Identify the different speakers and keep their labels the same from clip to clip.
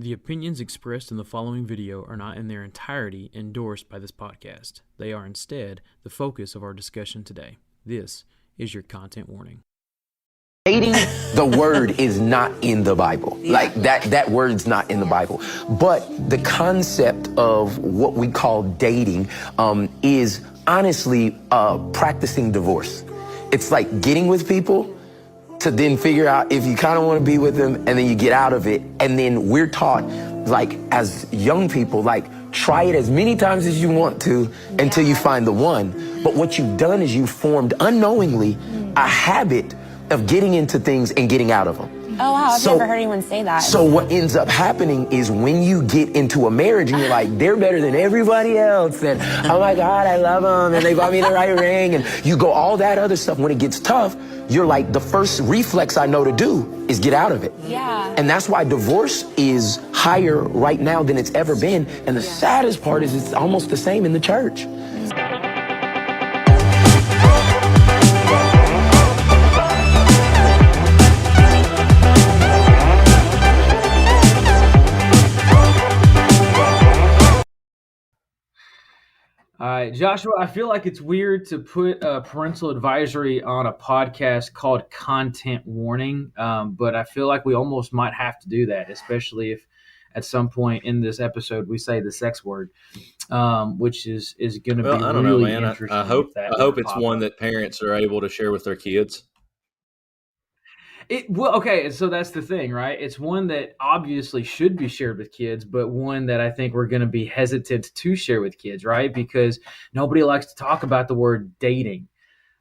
Speaker 1: The opinions expressed in the following video are not in their entirety endorsed by this podcast. They are instead the focus of our discussion today. This is your content warning.
Speaker 2: Dating, the word is not in the Bible. Like that word's not in the Bible. But the concept of what we call dating is honestly practicing divorce. It's like getting with people to then figure out if you kind of want to be with them, and then you get out of it. And then we're taught, like, as young people, like, try it as many times as you want to until you find the one. But what you've done is you've formed unknowingly a habit of getting into things and getting out of them.
Speaker 3: Oh, wow. I've never heard anyone say that.
Speaker 2: So what ends up happening is when you get into a marriage and you're like, they're better than everybody else, and oh my God, I love them, and they bought me the right ring, and you go all that other stuff. When it gets tough, you're like, the first reflex I know to do is get out of it.
Speaker 3: Yeah.
Speaker 2: And that's why divorce is higher right now than it's ever been. And the saddest part is it's almost the same in the church.
Speaker 1: All right, Joshua, I feel like it's weird to put a parental advisory on a podcast called Content Warning, but I feel like we almost might have to do that, especially if at some point in this episode we say the sex word, which is going to be
Speaker 4: I don't
Speaker 1: really
Speaker 4: know, man.
Speaker 1: interesting.
Speaker 4: I hope it's one that parents are able to share with their kids.
Speaker 1: Well, okay, so that's the thing, right? It's one that obviously should be shared with kids, but one that I think we're going to be hesitant to share with kids, right? Because nobody likes to talk about the word dating.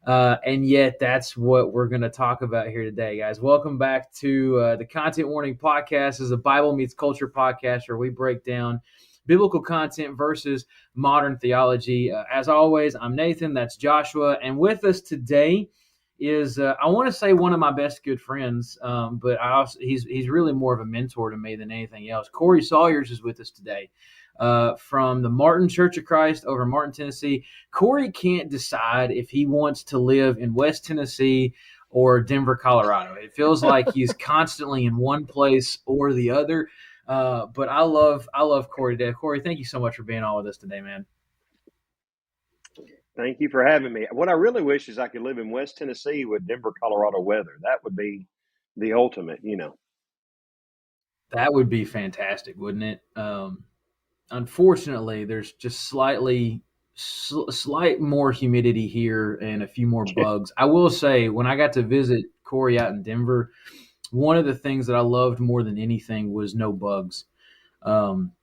Speaker 1: And yet that's what we're going to talk about here today, guys. Welcome back to the Content Warning Podcast. This is a Bible Meets Culture podcast where we break down biblical content versus modern theology. As always, I'm Nathan, that's Joshua, and with us today is I want to say one of my best good friends, but he's really more of a mentor to me than anything else. Corey Sawyers is with us today from the Martin Church of Christ over in Martin, Tennessee. Corey can't decide if he wants to live in West Tennessee or Denver, Colorado. It feels like he's constantly in one place or the other. But I love Corey today. Corey, thank you so much for being on with us today, man.
Speaker 5: Thank you for having me. What I really wish is I could live in West Tennessee with Denver, Colorado weather. That would be the ultimate,
Speaker 1: That would be fantastic, wouldn't it? Unfortunately, there's just slight more humidity here and a few more bugs. I will say, when I got to visit Corey out in Denver, one of the things that I loved more than anything was no bugs.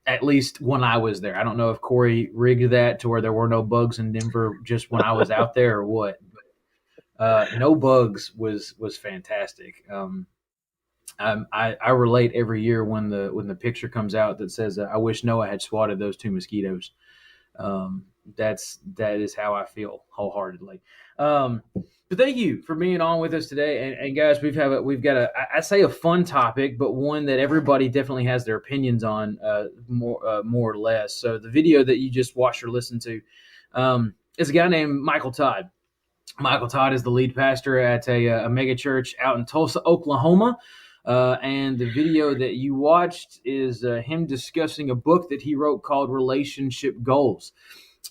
Speaker 1: At least when I was there. I don't know if Corey rigged that to where there were no bugs in Denver just when I was out there or what. But no bugs was fantastic. I relate every year when the picture comes out that says I wish Noah had swatted those two mosquitoes. That is how I feel wholeheartedly. But thank you for being on with us today. And guys, we've got a fun topic, but one that everybody definitely has their opinions on, more or less. So the video that you just watched or listened to is a guy named Michael Todd. Michael Todd is the lead pastor at a mega church out in Tulsa, Oklahoma. And the video that you watched is him discussing a book that he wrote called Relationship Goals.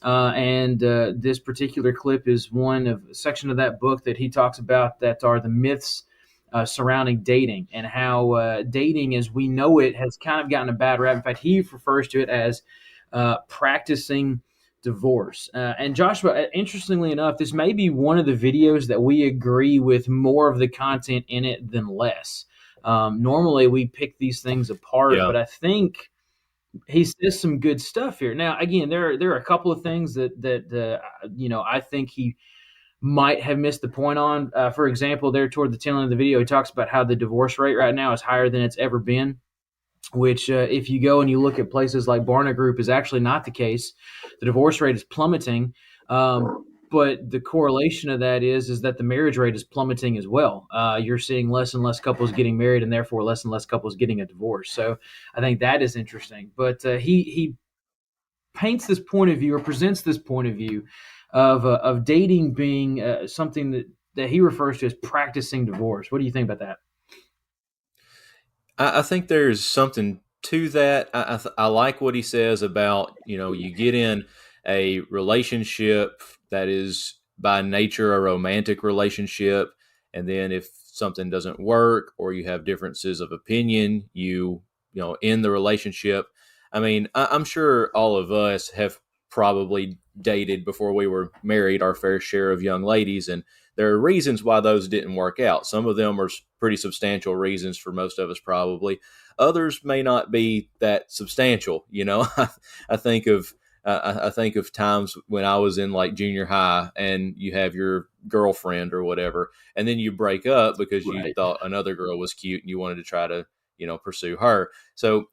Speaker 1: And this particular clip is a section of that book that he talks about that are the myths surrounding dating and how dating as we know it has kind of gotten a bad rap. In fact, he refers to it as practicing divorce. And Joshua, interestingly enough, this may be one of the videos that we agree with more of the content in it than less. Normally we pick these things apart, but I think he says some good stuff here. Now, again, there are a couple of things that I think he might have missed the point on. For example, there toward the tail end of the video, he talks about how the divorce rate right now is higher than it's ever been, which if you go and you look at places like Barna Group is actually not the case. The divorce rate is plummeting. But the correlation of that is that the marriage rate is plummeting as well. You're seeing less and less couples getting married and therefore less and less couples getting a divorce. So I think that is interesting. But he paints this point of view or presents this point of view of dating being something that he refers to as practicing divorce. What do you think about that?
Speaker 4: I think there's something to that, I like what he says about, you get in a relationship that is by nature a romantic relationship, and then if something doesn't work or you have differences of opinion, end the relationship. I mean, I'm sure all of us have probably dated before we were married our fair share of young ladies, and there are reasons why those didn't work out. Some of them are pretty substantial reasons for most of us, probably. Others may not be that substantial. I think of I think of times when I was in like junior high, and you have your girlfriend or whatever, and then you break up because you
Speaker 1: Right.
Speaker 4: thought another girl was cute and you wanted to try to pursue her. So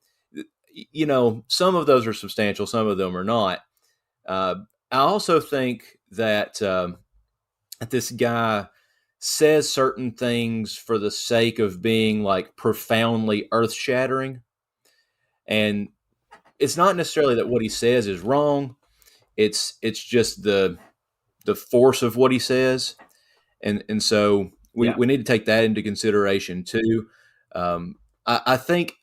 Speaker 4: some of those are substantial, some of them are not. I also think that this guy says certain things for the sake of being like profoundly earth shattering. And it's not necessarily that what he says is wrong. It's just the force of what he says. And so
Speaker 1: Yeah.
Speaker 4: we need to take that into consideration too. Um, I think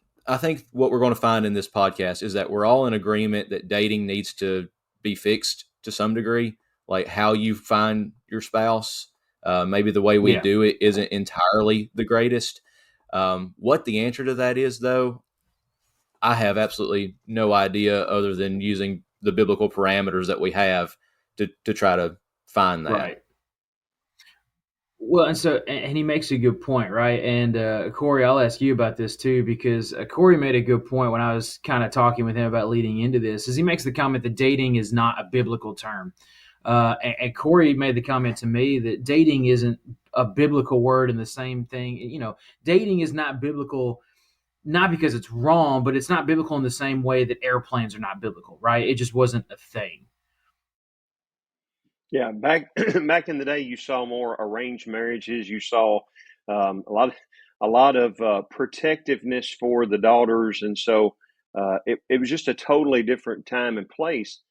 Speaker 4: what we're going to find in this podcast is that we're all in agreement that dating needs to be fixed to some degree, like how you find your spouse. Maybe the way we
Speaker 1: Yeah.
Speaker 4: do it isn't entirely the greatest. What the answer to that is, though, I have absolutely no idea other than using the biblical parameters that we have to try to find that.
Speaker 1: Right. Well, and he makes a good point, right? And Corey, I'll ask you about this too, because Corey made a good point when I was kind of talking with him about leading into this. Is he makes the comment that dating is not a biblical term, and Corey made the comment to me that dating isn't a biblical word in the same thing. Dating is not biblical, not because it's wrong, but it's not biblical in the same way that airplanes are not biblical, right? It just wasn't a thing.
Speaker 5: Yeah, back in the day, you saw more arranged marriages. You saw a lot of protectiveness for the daughters, and so it was just a totally different time and place.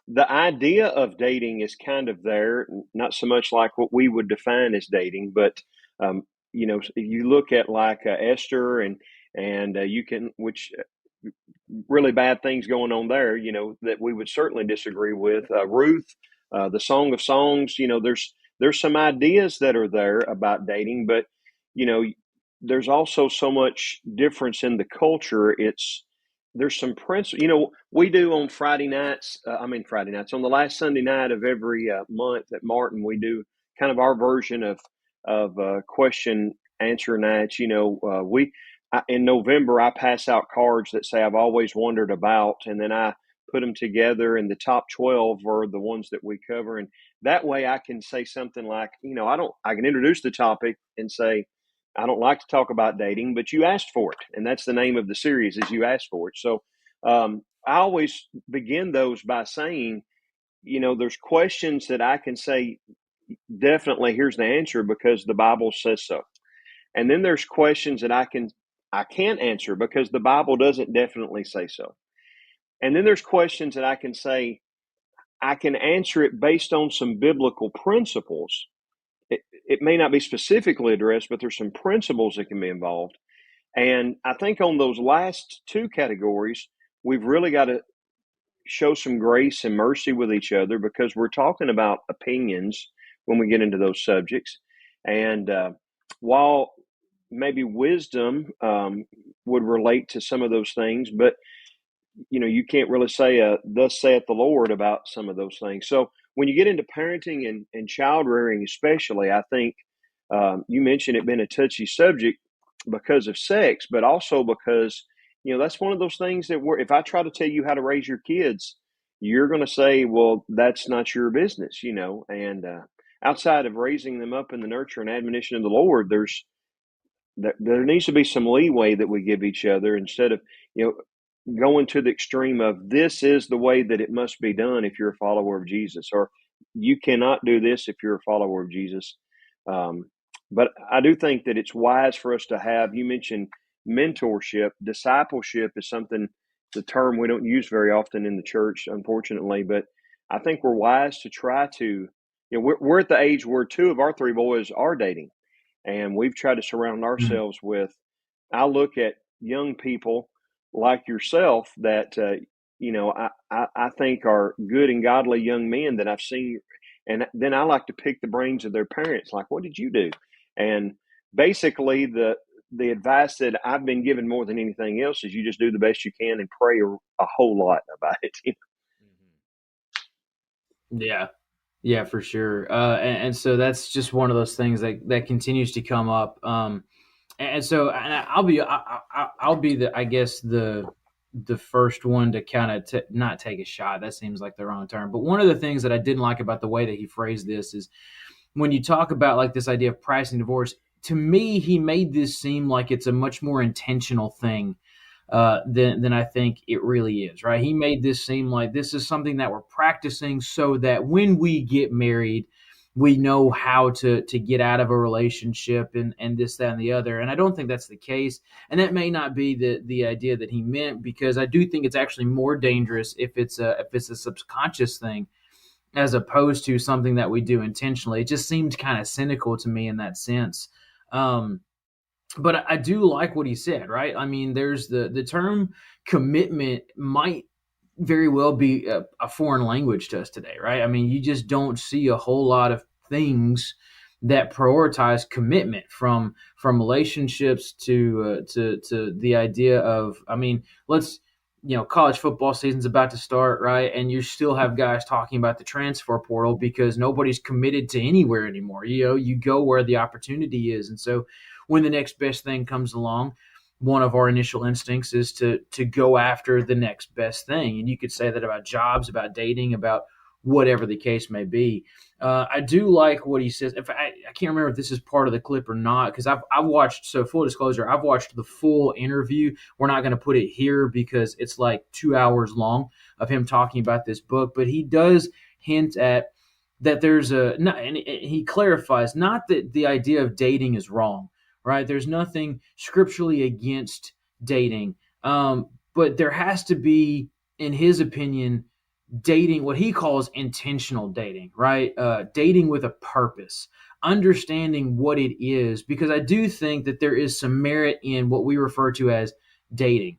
Speaker 5: The idea of dating is kind of there, not so much like what we would define as dating, but you look at like Esther and you can which really bad things going on there, that we would certainly disagree with. Ruth, the Song of Songs, there's some ideas that are there about dating, but you know, there's also so much difference in the culture. There's some principle. We do on Friday nights. Friday nights on the last Sunday night of every month at Martin, we do kind of our version of question answer nights. In November, I pass out cards that say I've always wondered about, and then I put them together, and the top 12 are the ones that we cover. And that way I can say something like, I can introduce the topic and say, I don't like to talk about dating, but you asked for it. And that's the name of the series, is You Asked For It. So I always begin those by saying, there's questions that I can say, definitely here's the answer because the Bible says so. And then there's questions that I can't answer because the Bible doesn't definitely say so. And then there's questions that I can say, I can answer it based on some biblical principles. It may not be specifically addressed, but there's some principles that can be involved. And I think on those last two categories, we've really got to show some grace and mercy with each other because we're talking about opinions when we get into those subjects. And while maybe wisdom would relate to some of those things, but you can't really say thus saith the Lord about some of those things. So when you get into parenting and child rearing, especially, I think you mentioned it being a touchy subject because of sex, but also because, that's one of those things that if I try to tell you how to raise your kids, you're going to say, well, that's not your business, and outside of raising them up in the nurture and admonition of the Lord, there needs to be some leeway that we give each other instead of, going to the extreme of this is the way that it must be done if you're a follower of Jesus, or you cannot do this if you're a follower of Jesus. But I do think that it's wise for us to have, you mentioned mentorship. Discipleship is something, the term we don't use very often in the church, unfortunately, but I think we're wise to try to, we're at the age where two of our three boys are dating, and we've tried to surround ourselves with, I look at young people like yourself that, I think are good and godly young men that I've seen. And then I like to pick the brains of their parents. Like, what did you do? And basically the advice that I've been given more than anything else is you just do the best you can and pray a whole lot about it.
Speaker 1: Yeah. Yeah, for sure. And so that's just one of those things that continues to come up. And so I'll be the, I guess, the first one to kind of not take a shot. That seems like the wrong term. But one of the things that I didn't like about the way that he phrased this is when you talk about like this idea of pricing divorce, to me, he made this seem like it's a much more intentional thing than I think it really is, right? He made this seem like this is something that we're practicing so that when we get married, we know how to get out of a relationship and this, that, and the other. And I don't think that's the case. And that may not be the idea that he meant, because I do think it's actually more dangerous if it's a subconscious thing as opposed to something that we do intentionally. It just seemed kind of cynical to me in that sense. But I do like what he said, right? I mean, there's the term commitment might very well be a foreign language to us today, right? I mean, you just don't see a whole lot of things that prioritize commitment, from relationships to the idea of, I mean, college football season's about to start, right? And you still have guys talking about the transfer portal because nobody's committed to anywhere anymore. You go where the opportunity is. And so when the next best thing comes along, one of our initial instincts is to go after the next best thing. And you could say that about jobs, about dating, about whatever the case may be. I do like what he says. If I can't remember if this is part of the clip or not, because I've watched, so full disclosure, I've watched the full interview. We're not going to put it here because it's like 2 hours long of him talking about this book, but he does hint at that and he clarifies, not that the idea of dating is wrong, right? There's nothing scripturally against dating, but there has to be, in his opinion, dating, what he calls intentional dating, right? Dating with a purpose, understanding what it is, because I do think that there is some merit in what we refer to as dating,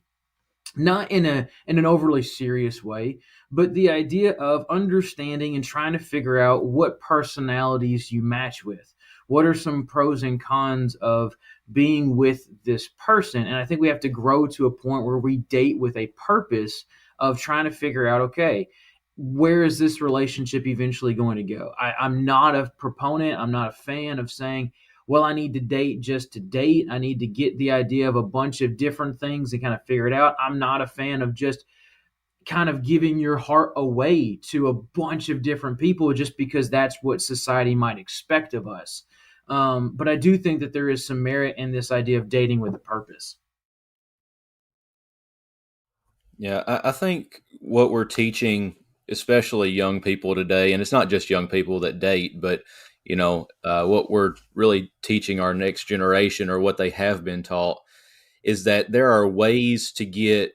Speaker 1: not in an overly serious way, but the idea of understanding and trying to figure out what personalities you match with. What are some pros and cons of being with this person? And I think we have to grow to a point where we date with a purpose of trying to figure out, okay, where is this relationship eventually going to go? I'm not a proponent. I'm not a fan of saying, well, I need to date just to date. I need to get the idea of a bunch of different things and kind of figure it out. I'm not a fan of just kind of giving your heart away to a bunch of different people just because that's what society might expect of us. But I do think that there is some merit in this idea of dating with a purpose.
Speaker 4: Yeah, I think what we're teaching, especially young people today, and it's not just young people that date, but what we're really teaching our next generation, or what they have been taught, is that there are ways to get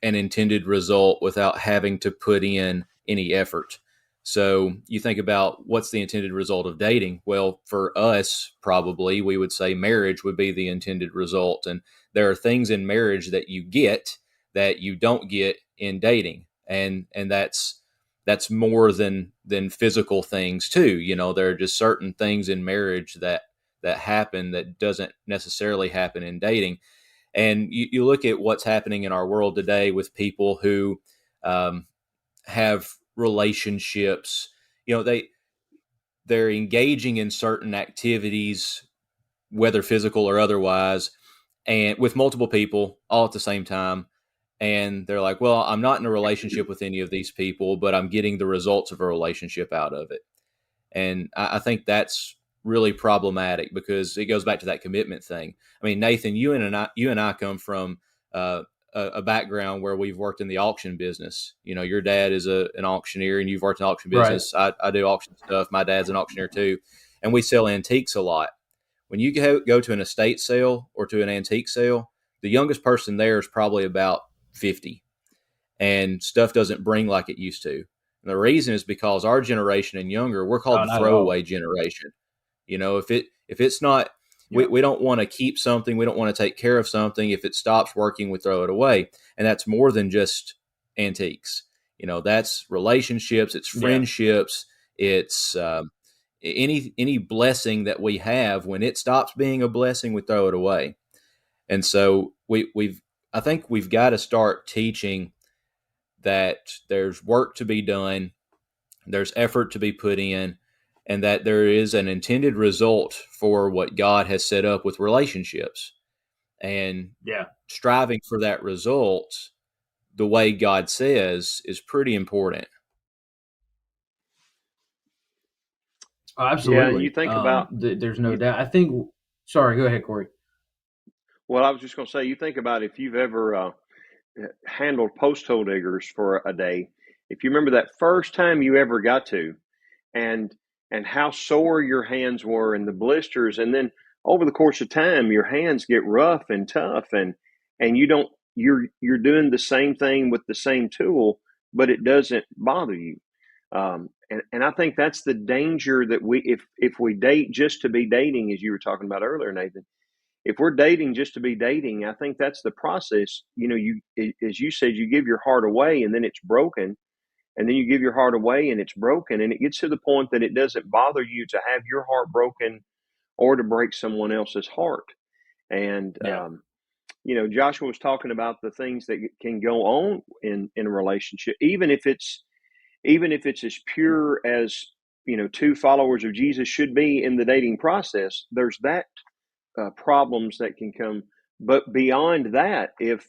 Speaker 4: an intended result without having to put in any effort. So you think about what's the intended result of dating? Well, for us, probably we would say marriage would be the intended result. And there are things in marriage that you get that you don't get in dating. And that's more than physical things too. There are just certain things in marriage that happen that doesn't necessarily happen in dating. And you look at what's happening in our world today with people who have relationships. They're engaging in certain activities, whether physical or otherwise, and with multiple people all at the same time. And they're like, well, I'm not in a relationship with any of these people, but I'm getting the results of a relationship out of it. And I think that's really problematic, because it goes back to that commitment thing. I mean, Nathan, you and I come from a background where we've worked in the auction business. Your dad is an auctioneer, and you've worked in the auction business. Right. I do auction stuff. My dad's an auctioneer too, and we sell antiques a lot. When you go to an estate sale or to an antique sale, the youngest person there is probably about 50, and stuff doesn't bring like it used to. And the reason is because our generation and younger, we're called the throwaway generation. If it's not We don't want to keep something. We don't want to take care of something. If it stops working, we throw it away. And that's more than just antiques. That's relationships, it's friendships, it's any blessing that we have. When it stops being a blessing, we throw it away. And so I think we've got to start teaching that there's work to be done, there's effort to be put in, and that there is an intended result for what God has set up with relationships. And striving for that result the way God says is pretty important.
Speaker 1: Oh, absolutely.
Speaker 5: Yeah, you think about
Speaker 1: there's no doubt. I think. Sorry, go ahead, Corey.
Speaker 5: Well, I was just going to say, you think about if you've ever handled post hole diggers for a day. If you remember that first time you ever got to, and how sore your hands were and the blisters, and then over the course of time your hands get rough and tough, and you're doing the same thing with the same tool, but it doesn't bother you. And I think that's the danger that if we date just to be dating, as you were talking about earlier, Nathan. If we're dating just to be dating, I think that's the process. You, as you said, you give your heart away and then it's broken, and then you give your heart away and it's broken, and it gets to the point that it doesn't bother you to have your heart broken or to break someone else's heart. And Joshua was talking about the things that can go on in a relationship, even if it's as pure as two followers of Jesus should be in the dating process. There's that problems that can come, but beyond that, if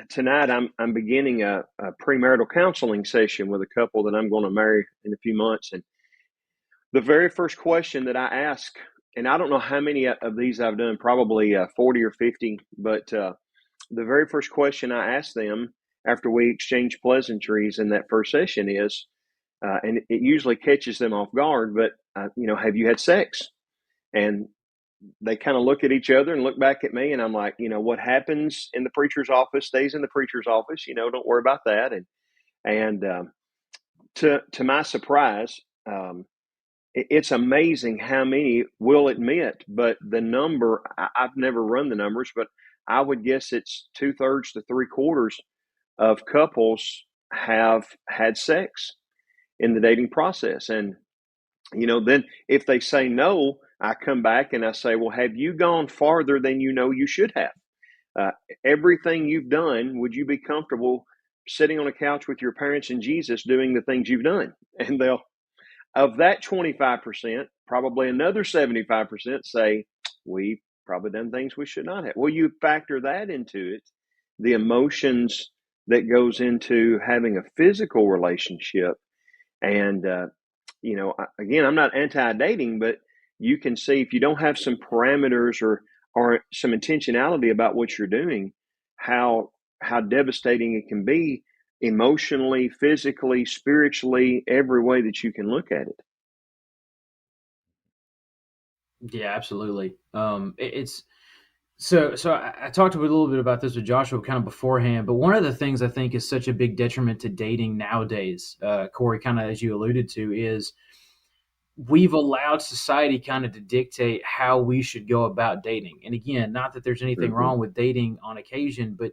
Speaker 5: tonight I'm beginning a premarital counseling session with a couple that I'm going to marry in a few months, and the very first question that I ask, and I don't know how many of these I've done, probably 40 or 50, but the very first question I ask them after we exchange pleasantries in that first session is, and it usually catches them off guard, but have you had sex? And they kind of look at each other and look back at me, and I'm like, what happens in the preacher's office stays in the preacher's office. Don't worry about that. And to my surprise, it's amazing how many will admit, but the number, I've never run the numbers, but I would guess it's 2/3 to 3/4 of couples have had sex in the dating process. And, then if they say no, I come back and I say, well, have you gone farther than you should have? Everything you've done, would you be comfortable sitting on a couch with your parents and Jesus doing the things you've done? And of that 25%, probably another 75% say, we've probably done things we should not have. Well, you factor that into it, the emotions that goes into having a physical relationship. And, again, I'm not anti-dating, but you can see if you don't have some parameters or some intentionality about what you're doing, how devastating it can be emotionally, physically, spiritually, every way that you can look at it.
Speaker 1: Yeah, absolutely. It's so I talked a little bit about this with Joshua kind of beforehand, but one of the things I think is such a big detriment to dating nowadays, Corey, kind of as you alluded to, is we've allowed society kind of to dictate how we should go about dating. And again, not that there's anything wrong with dating on occasion, but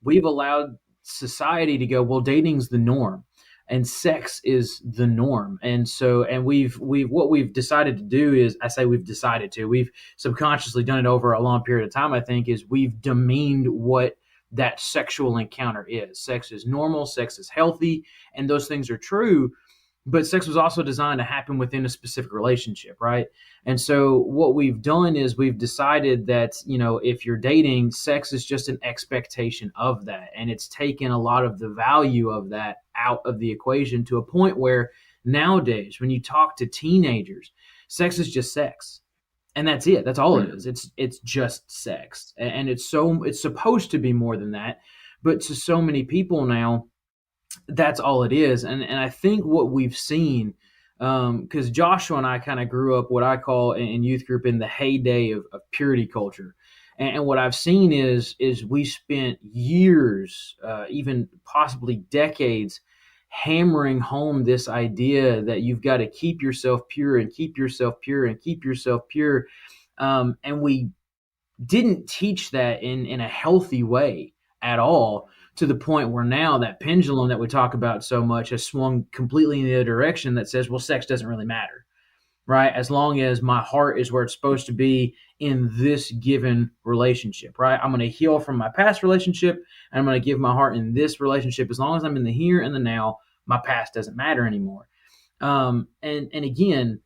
Speaker 1: we've allowed society to go, well, dating's the norm and sex is the norm. And so, and we've what we've decided to do is, I say we've decided to, we've subconsciously done it over a long period of time, I think, is we've demeaned what that sexual encounter is. Sex is normal, sex is healthy, and those things are true. But sex was also designed to happen within a specific relationship, right? And so what we've done is we've decided that, if you're dating, sex is just an expectation of that. And it's taken a lot of the value of that out of the equation to a point where nowadays, when you talk to teenagers, sex is just sex. And that's it. That's all it is. It's just sex. And it's supposed to be more than that. But to so many people now, that's all it is. And I think what we've seen, because Joshua and I kind of grew up what I call in youth group in the heyday of purity culture. And what I've seen is we spent years, even possibly decades, hammering home this idea that you've got to keep yourself pure and keep yourself pure and keep yourself pure. And we didn't teach that in a healthy way at all, to the point where now that pendulum that we talk about so much has swung completely in the other direction that says, well, sex doesn't really matter, right? As long as my heart is where it's supposed to be in this given relationship, right? I'm going to heal from my past relationship and I'm going to give my heart in this relationship. As long as I'm in the here and the now, my past doesn't matter anymore. And again,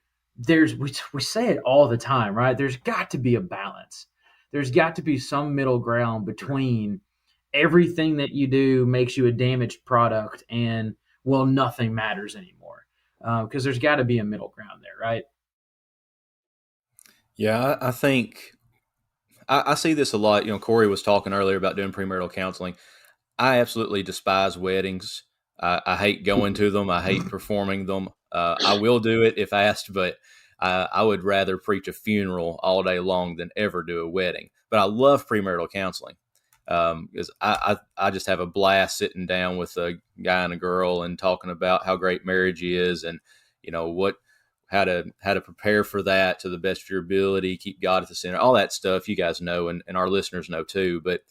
Speaker 1: we say it all the time, right? There's got to be a balance. There's got to be some middle ground between everything that you do makes you a damaged product and, well, nothing matters anymore. Because there's got to be a middle ground there, right?
Speaker 4: Yeah, I think I see this a lot. Corey was talking earlier about doing premarital counseling. I absolutely despise weddings. I hate going to them. I hate performing them. I will do it if asked, but I would rather preach a funeral all day long than ever do a wedding. But I love premarital counseling because I just have a blast sitting down with a guy and a girl and talking about how great marriage is, and how to prepare for that to the best of your ability, keep God at the center, all that stuff you guys know, and our listeners know too. But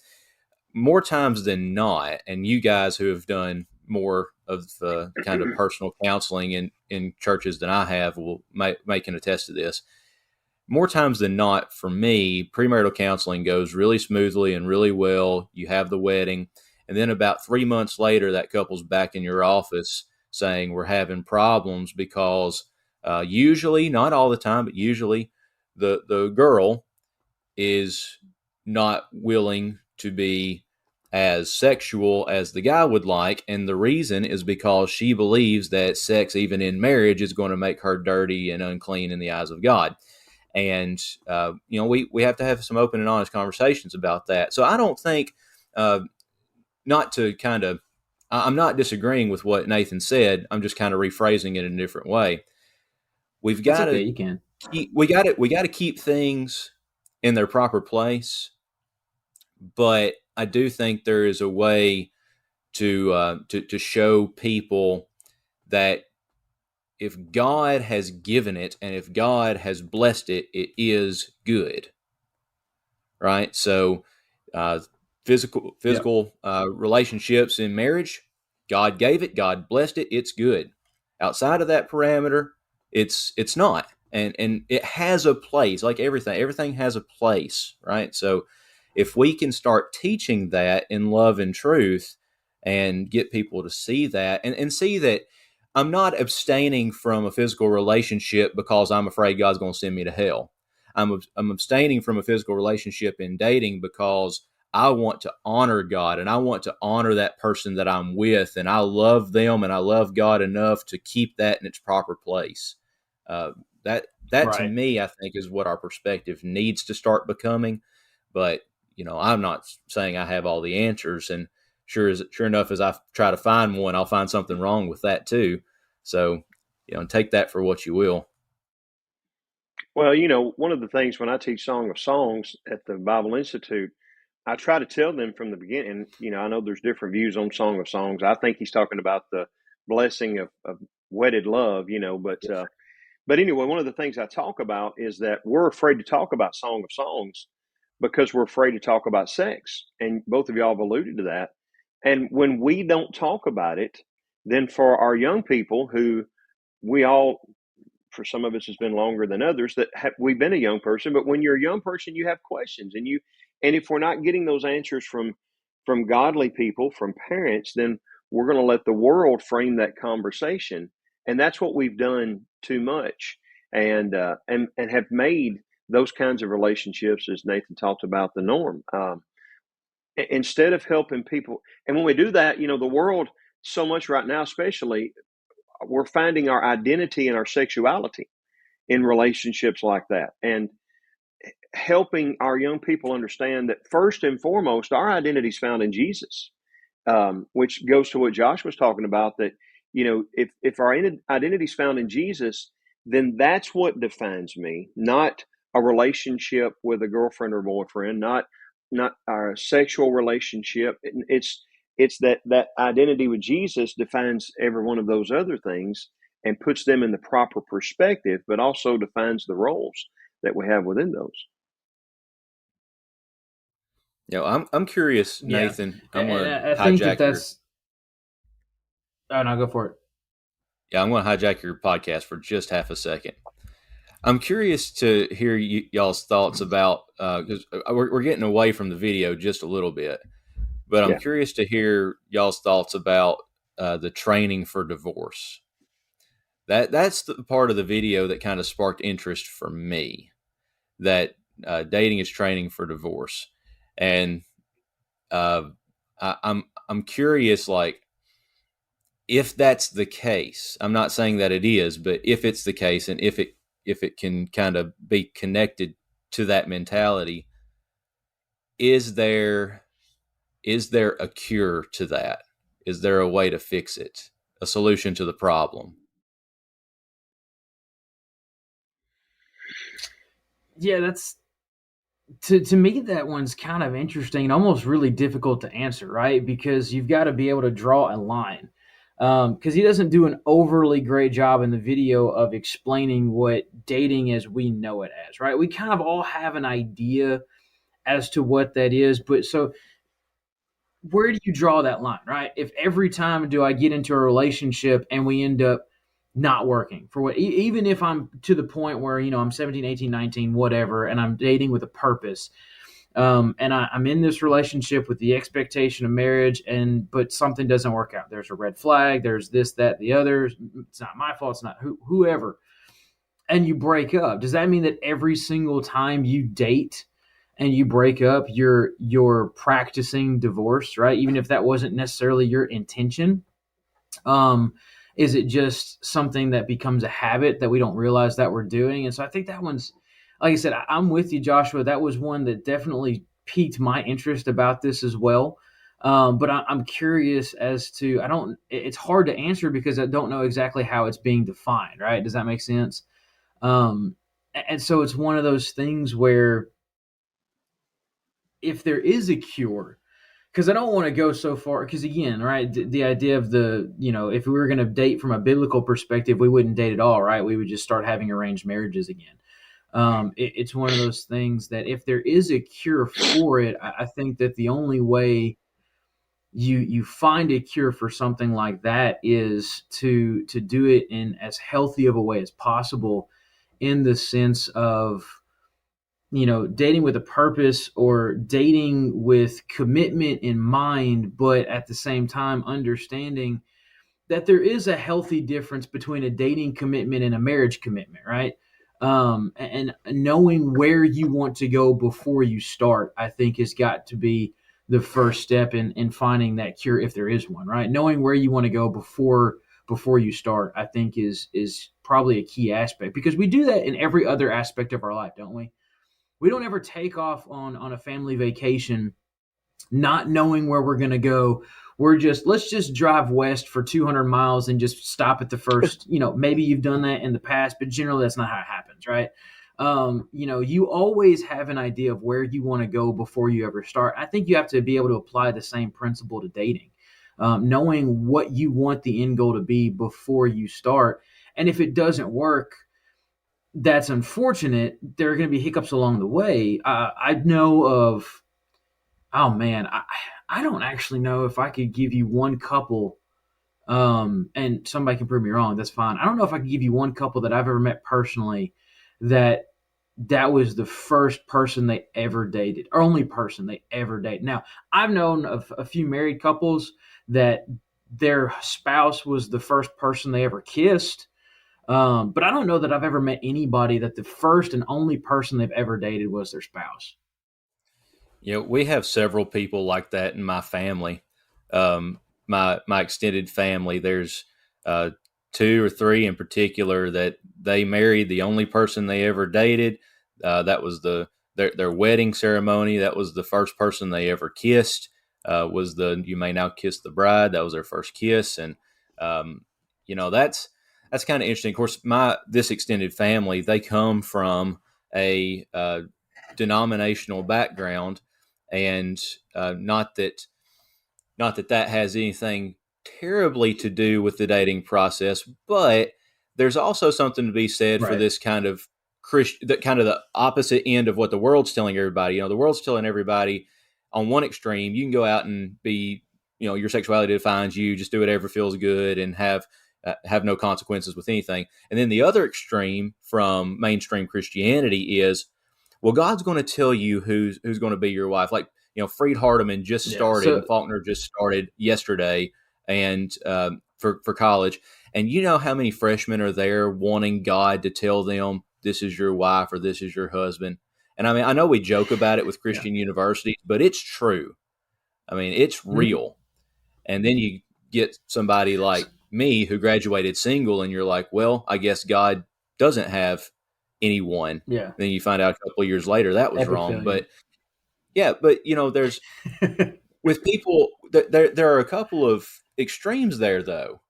Speaker 4: more times than not, and you guys who have done more of the kind of personal counseling in churches than I have will make can attest to this. More times than not, for me, premarital counseling goes really smoothly and really well. You have the wedding, and then about 3 months later, that couple's back in your office saying, we're having problems because usually, not all the time, but usually the girl is not willing to be as sexual as the guy would like. And the reason is because she believes that sex, even in marriage, is going to make her dirty and unclean in the eyes of God. And, we have to have some open and honest conversations about that. So I don't think, I'm not disagreeing with what Nathan said. I'm just kind of rephrasing it in a different way. We've got to,
Speaker 1: you can.
Speaker 4: we got to keep things in their proper place. But I do think there is a way to show people that if God has given it and if God has blessed it, it is good, right? So, physical relationships in marriage, God gave it, God blessed it, it's good. Outside of that parameter, it's not, and it has a place. Like everything has a place, right? So, if we can start teaching that in love and truth and get people to see that and see that I'm not abstaining from a physical relationship because I'm afraid God's going to send me to hell. I'm abstaining from a physical relationship in dating because I want to honor God and I want to honor that person that I'm with, and I love them and I love God enough to keep that in its proper place. That right. To me, I think, is what our perspective needs to start becoming. But I'm not saying I have all the answers, and sure enough, as I try to find one, I'll find something wrong with that too. So, take that for what you will.
Speaker 5: Well, one of the things when I teach Song of Songs at the Bible Institute, I try to tell them from the beginning, I know there's different views on Song of Songs. I think he's talking about the blessing of wedded love, but anyway, one of the things I talk about is that we're afraid to talk about Song of Songs because we're afraid to talk about sex. And both of y'all have alluded to that. And when we don't talk about it, then for our young people who for some of us has been longer than others, we've been a young person, but when you're a young person, you have questions, and if we're not getting those answers from godly people, from parents, then we're going to let the world frame that conversation. And that's what we've done too much, and have made those kinds of relationships, as Nathan talked about, the norm. Instead of helping people, and when we do that, the world so much right now, especially, we're finding our identity and our sexuality in relationships like that, and helping our young people understand that first and foremost, our identity is found in Jesus, which goes to what Josh was talking about, that, if our identity is found in Jesus, then that's what defines me, not a relationship with a girlfriend or boyfriend, not our sexual relationship. It's that identity with Jesus defines every one of those other things and puts them in the proper perspective, but also defines the roles that we have within those.
Speaker 4: I'm curious,
Speaker 1: Yeah.
Speaker 4: Nathan. I'm going to
Speaker 1: I think
Speaker 4: hijack
Speaker 1: that's. Oh no, go for it.
Speaker 4: I'm going to hijack your podcast for just half a second. I'm curious to hear y'all's thoughts about because we're getting away from the video just a little bit, but I'm curious to hear y'all's thoughts about the training for divorce. That's the part of the video that kind of sparked interest for me. That dating is training for divorce, and I'm curious, like, if that's the case. I'm not saying that it is, but if it's the case, and if it can kind of be connected to that mentality, is there a cure to that? Is there a way to fix it? A solution to the problem?
Speaker 1: Yeah, that's to me that one's kind of interesting and almost really difficult to answer, right? Because you've got to be able to draw a line. Because he doesn't do an overly great job in the video of explaining what dating as we know it as, right? We kind of all have an idea as to what that is, but so where do you draw that line, right? If every time do I get into a relationship and we end up not working for what, even if I'm to the point where, I'm 17, 18, 19, whatever, and I'm dating with a purpose. And I'm in this relationship with the expectation of marriage, but something doesn't work out. There's a red flag. There's this, that, the other. It's not my fault. It's not whoever. And you break up. Does that mean that every single time you date and you break up, you're practicing divorce, right? Even if that wasn't necessarily your intention. Is it just something that becomes a habit that we don't realize that we're doing? And so I think that one's, like I said, I'm with you, Joshua. That was one that definitely piqued my interest about this as well. But I'm curious as to, it's hard to answer because I don't know exactly how it's being defined, right? Does that make sense? And so it's one of those things where if there is a cure, because I don't want to go so far, because again, right, the idea of if we were going to date from a biblical perspective, we wouldn't date at all, right? We would just start having arranged marriages again. It's one of those things that if there is a cure for it, I think that the only way you find a cure for something like that is to do it in as healthy of a way as possible, in the sense of dating with a purpose or dating with commitment in mind, but at the same time understanding that there is a healthy difference between a dating commitment and a marriage commitment, right? And knowing where you want to go before you start, I think, has got to be the first step in finding that cure, if there is one, right? Knowing where you want to go before you start, I think is probably a key aspect, because we do that in every other aspect of our life, don't we? We don't ever take off on a family vacation not knowing where we're going to go. Let's just drive west for 200 miles and just stop at the first, maybe you've done that in the past, but generally that's not how it happens, right? You always have an idea of where you want to go before you ever start. I think you have to be able to apply the same principle to dating, knowing what you want the end goal to be before you start. And if it doesn't work, that's unfortunate. There are going to be hiccups along the way. I know of, oh man, I don't actually know if I could give you one couple, and somebody can prove me wrong. That's fine. I don't know if I could give you one couple that I've ever met personally that was the first person they ever dated, or only person they ever dated. Now, I've known of a few married couples that their spouse was the first person they ever kissed. But I don't know that I've ever met anybody that the first and only person they've ever dated was their spouse.
Speaker 4: We have several people like that in my family. My extended family, there's 2 or 3 in particular that they married the only person they ever dated. That was their wedding ceremony. That was the first person they ever kissed. Was "You may now kiss the bride." That was their first kiss, and that's kind of interesting. Of course, this extended family, they come from a denominational background, and not that has anything terribly to do with the dating process, but there's also something to be said for this kind of that kind of the opposite end of what the world's telling everybody. The world's telling everybody on one extreme, you can go out and be, your sexuality defines you, just do whatever feels good and have no consequences with anything. And then the other extreme from mainstream Christianity is, well, God's going to tell you who's going to be your wife. Like, Freed Hardeman just started, and Faulkner just started yesterday, and for college. And you know how many freshmen are there wanting God to tell them this is your wife or this is your husband? And I mean, I know we joke about it with Christian universities, but it's true. I mean, it's real. And then you get somebody like me who graduated single, and you're like, well, I guess God doesn't have anyone.
Speaker 1: Yeah.
Speaker 4: Then you find out a couple of years later that was wrong. Failure. But there's with people, there are a couple of extremes there, though.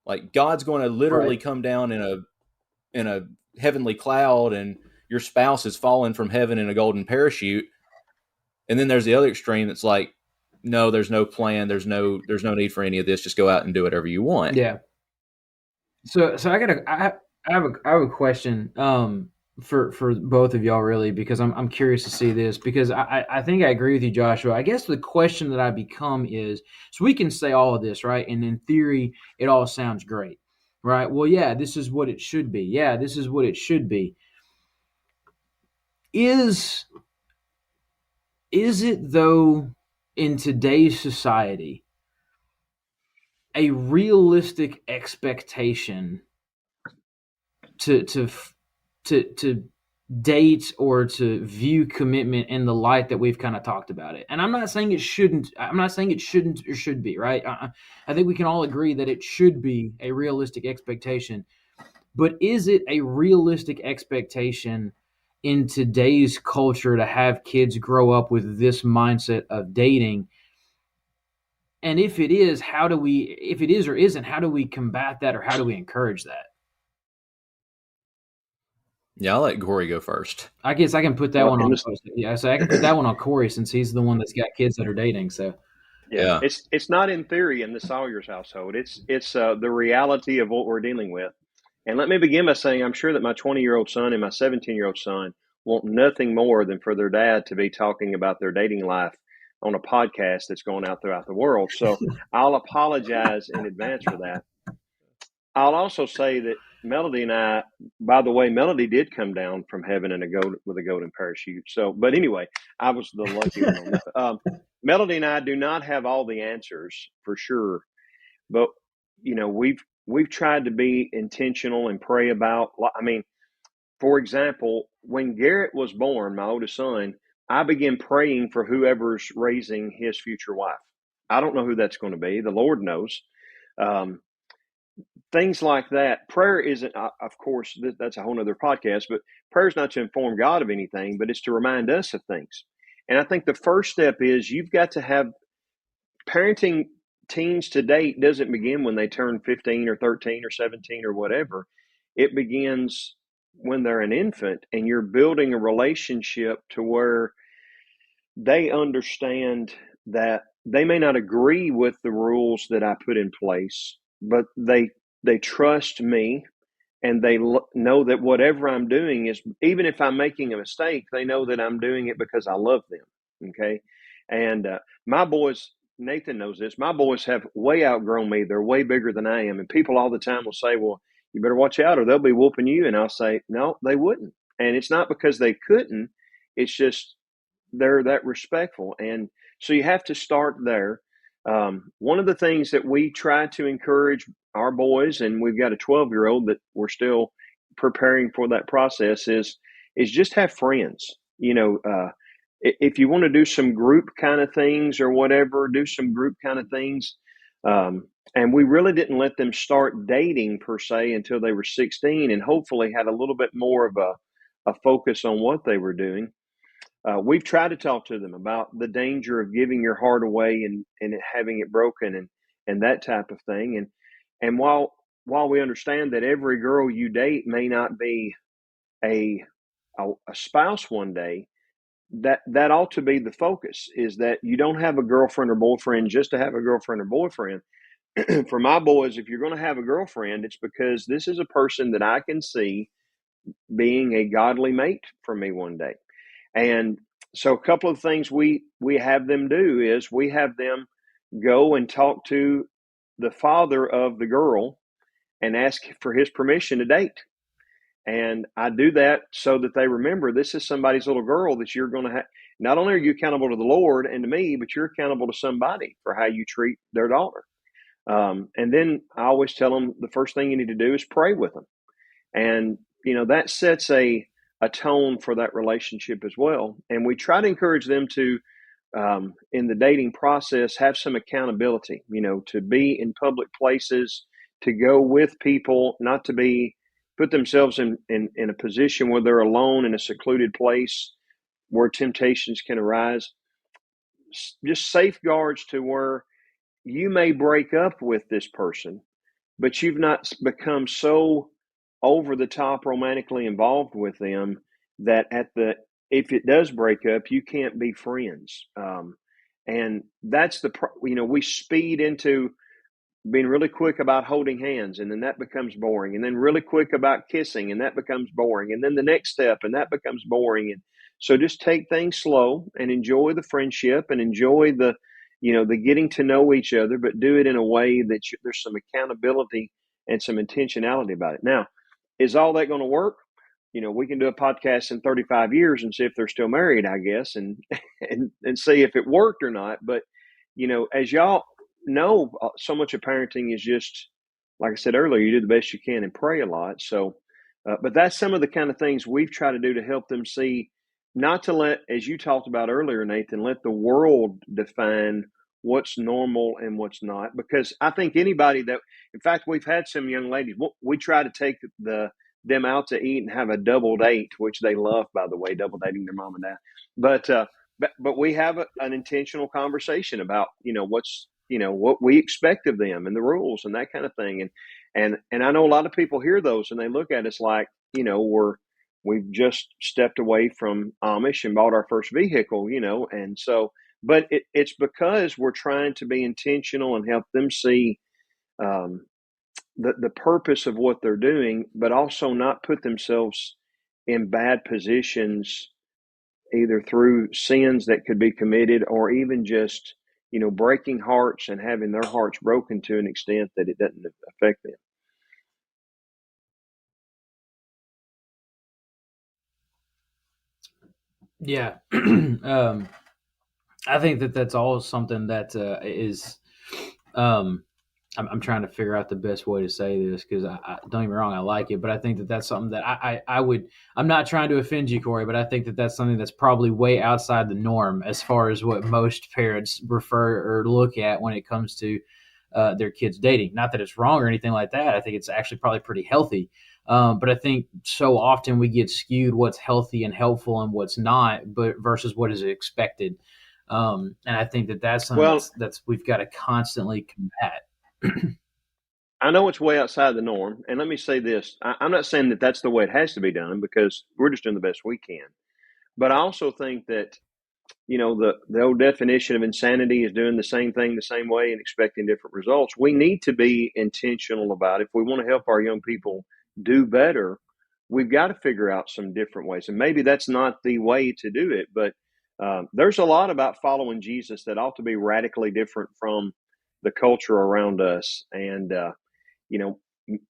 Speaker 4: Like, God's going to literally come down in a heavenly cloud, and your spouse is falling from heaven in a golden parachute. And then there's the other extreme that's like, no, there's no plan. There's no need for any of this. Just go out and do whatever you want.
Speaker 1: Yeah. So I have a question for both of y'all, really, because I'm curious to see this, because I think I agree with you, Joshua. I guess the question that I become is, so we can say all of this, right? And in theory, it all sounds great, right? Well, yeah, this is what it should be. Yeah, this is what it should be. Is it, though, in today's society, a realistic expectation to date or to view commitment in the light that we've kind of talked about it? And I'm not saying it shouldn't. I'm not saying it shouldn't or should be, right? I think we can all agree that it should be a realistic expectation. But is it a realistic expectation in today's culture to have kids grow up with this mindset of dating? And if it is, if it is or isn't, how do we combat that, or how do we encourage that?
Speaker 4: Yeah, I'll let Corey go first.
Speaker 1: I guess I can put that one on. Yeah, so I can put that one on Corey, since he's the one that's got kids that are dating. So,
Speaker 5: yeah. It's not in theory in the Sawyer's household. It's the reality of what we're dealing with. And let me begin by saying, I'm sure that my 20-year-old son and my 17-year-old son want nothing more than for their dad to be talking about their dating life on a podcast that's going out throughout the world. So I'll apologize in advance for that. I'll also say that Melody and I, by the way, Melody did come down from heaven with a golden parachute. So, but anyway, I was the lucky one. Melody and I do not have all the answers for sure, but we've tried to be intentional and pray about. I mean, for example, when Garrett was born, my oldest son, I began praying for whoever's raising his future wife. I don't know who that's going to be. The Lord knows. Things like that. Prayer isn't, of course, that's a whole nother podcast, but prayer is not to inform God of anything, but it's to remind us of things. And I think the first step is you've got to have parenting. Teens to date doesn't begin when they turn 15 or 13 or 17 or whatever. It begins when they're an infant, and you're building a relationship to where they understand that they may not agree with the rules that I put in place, but they trust me, and they know that whatever I'm doing is, even if I'm making a mistake, they know that I'm doing it because I love them. Okay. And my boys, Nathan knows this, my boys have way outgrown me. They're way bigger than I am. And people all the time will say, well, you better watch out or they'll be whooping you. And I'll say, no, they wouldn't. And it's not because they couldn't. It's just they're that respectful. And so you have to start there. One of the things that we try to encourage our boys, and we've got a 12-year-old that we're still preparing for that process, is just have friends. If you want to do some group kind of things or whatever, do some group kind of things. And we really didn't let them start dating per se until they were 16, and hopefully had a little bit more of a focus on what they were doing. We've tried to talk to them about the danger of giving your heart away and having it broken and that type of thing. And while we understand that every girl you date may not be a spouse one day, that ought to be the focus, is that you don't have a girlfriend or boyfriend just to have a girlfriend or boyfriend. For my boys, if you're going to have a girlfriend, it's because this is a person that I can see being a godly mate for me one day. And so a couple of things we have them do is we have them go and talk to the father of the girl and ask for his permission to date. And I do that so that they remember this is somebody's little girl that you're going to have. Not only are you accountable to the Lord and to me, but you're accountable to somebody for how you treat their daughter. And then I always tell them the first thing you need to do is pray with them. And, that sets a tone for that relationship as well. And we try to encourage them to, in the dating process, have some accountability, to be in public places, to go with people, not to put themselves in a position where they're alone in a secluded place where temptations can arise. Just safeguards to where you may break up with this person, but you've not become so over the top romantically involved with them that if it does break up, you can't be friends. And that's we speed into being really quick about holding hands, and then that becomes boring, and then really quick about kissing, and that becomes boring, and then the next step, and that becomes boring. And so just take things slow and enjoy the friendship and enjoy the getting to know each other, but do it in a way that there's some accountability and some intentionality about it. Now, is all that going to work? We can do a podcast in 35 years and see if they're still married, I guess, and see if it worked or not. But, as y'all know, so much of parenting is just, like I said earlier, you do the best you can and pray a lot. So, but that's some of the kind of things we've tried to do to help them see, not to let, as you talked about earlier, Nathan, let the world define what's normal and what's not. Because I think anybody in fact, we've had some young ladies, we try to take them out to eat and have a double date, which they love, by the way, double dating their mom and dad. But we have an intentional conversation about, what's, what we expect of them and the rules and that kind of thing. And I know a lot of people hear those and they look at us like, we've just stepped away from Amish and bought our first vehicle, and so, but it's because we're trying to be intentional and help them see the purpose of what they're doing, but also not put themselves in bad positions, either through sins that could be committed or even just, breaking hearts and having their hearts broken to an extent that it doesn't affect them.
Speaker 1: Yeah. I think that's all something that is. I'm trying to figure out the best way to say this because I don't get me wrong, I like it, but I think that's something that I would. I'm not trying to offend you, Corey, but I think that's something that's probably way outside the norm as far as what most parents refer or look at when it comes to their kids dating. Not that it's wrong or anything like that. I think it's actually probably pretty healthy. But I think so often we get skewed what's healthy and helpful and what's not, but versus what is expected. And I think that's something that's we've got to constantly combat.
Speaker 5: I know it's way outside the norm. And let me say this. I'm not saying that that's the way it has to be done because we're just doing the best we can. But I also think that, the old definition of insanity is doing the same thing the same way and expecting different results. We need to be intentional about it. If we want to help our young people do better, we've got to figure out some different ways. And maybe that's not the way to do it, but there's a lot about following Jesus that ought to be radically different from the culture around us. And,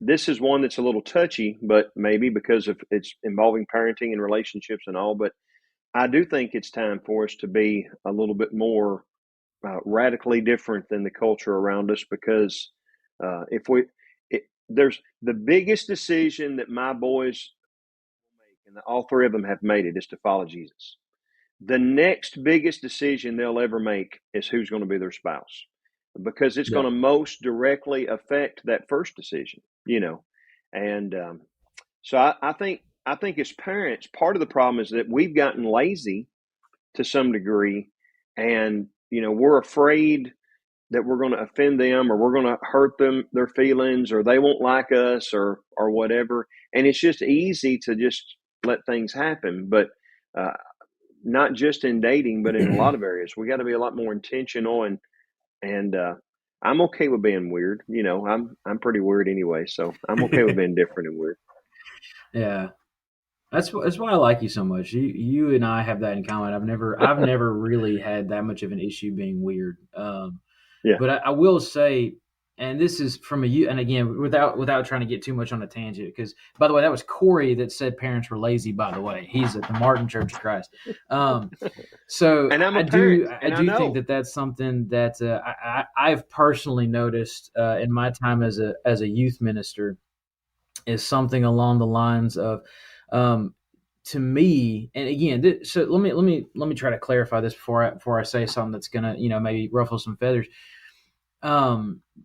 Speaker 5: this is one that's a little touchy, but maybe because of it's involving parenting and relationships and all. But I do think it's time for us to be a little bit more radically different than the culture around us, because there's the biggest decision that my boys will make, and all three of them have made it, is to follow Jesus. The next biggest decision they'll ever make is who's going to be their spouse, because it's going to most directly affect that first decision, And so I think as parents, part of the problem is that we've gotten lazy to some degree, and we're afraid that we're going to offend them or we're going to hurt their feelings, or they won't like us or whatever. And it's just easy to just let things happen. But not just in dating, but in a lot of areas, we got to be a lot more intentional. And I'm okay with being weird. I'm pretty weird anyway, so I'm okay with being different and weird.
Speaker 1: Yeah. That's why I like you so much. You and I have that in common. I've never really had that much of an issue being weird.
Speaker 5: Yeah.
Speaker 1: But I will say, and this is from a you, and again, without trying to get too much on a tangent, because by the way, that was Corey that said parents were lazy. By the way, he's at the Martin Church of Christ. So
Speaker 5: And I'm
Speaker 1: I
Speaker 5: a parent,
Speaker 1: do I
Speaker 5: and I
Speaker 1: do think
Speaker 5: know.
Speaker 1: that that's something that I've personally noticed in my time as a youth minister is something along the lines of um, to me, and again, so let me try to clarify this before I say something that's gonna maybe ruffle some feathers.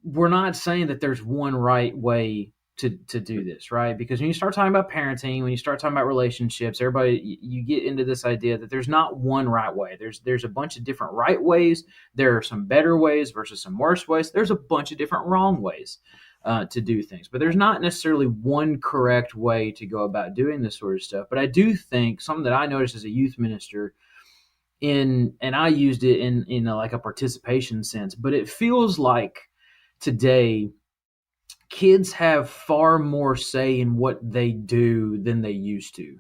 Speaker 1: We're not saying that there's one right way to do this, right? Because when you start talking about parenting, when you start talking about relationships, everybody you get into this idea that there's not one right way. There's a bunch of different right ways. There are some better ways versus some worse ways. There's a bunch of different wrong ways to do things, but there's not necessarily one correct way to go about doing this sort of stuff. But I do think something that I noticed as a youth minister and I used it in like a participation sense, but it feels like today kids have far more say in what they do than they used to.